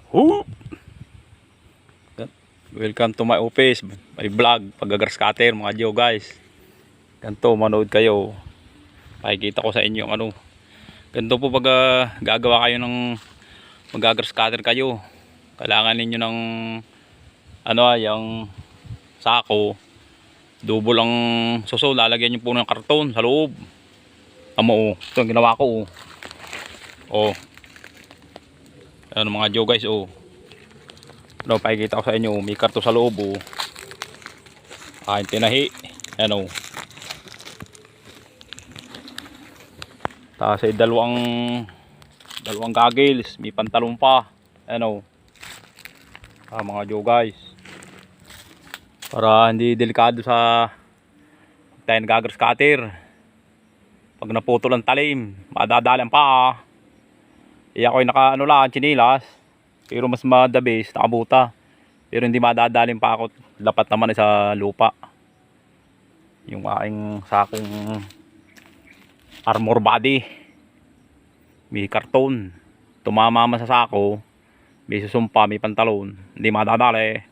Whoop! Welcome to my office, my vlog, pag-grass cutter mga Joe guys. Ganito, manood kayo. Pakikita ko sa inyo ano. Ganito po pag gagawa kayo ng mag-grass cutter kayo. Kailangan ninyo ng ano yung sako. Double ang suso, lalagyan nyo po ng karton sa loob. Amo, ito ang ginawa ko. Oh. Ano mga Joe guys, oh. Ano, pakikita ko sa inyo, may karton sa loob, oh. Aking tinahi. Ano. Tapos ay dalawang goggles, may pantalon pa. Ano. Mga Joe guys. Para hindi delikado sa tayo nag-grass cutter. Pag naputol ang talim, madadali ang paa. Ako'y naka ano lang, chinilas. Pero mas madabis, nakabuta. Pero hindi madadaling pa ako. Dapat naman sa lupa. Yung aking sakong armor body. May karton. Tumama sa sako. May susumpa, may pantalon. Hindi madadali.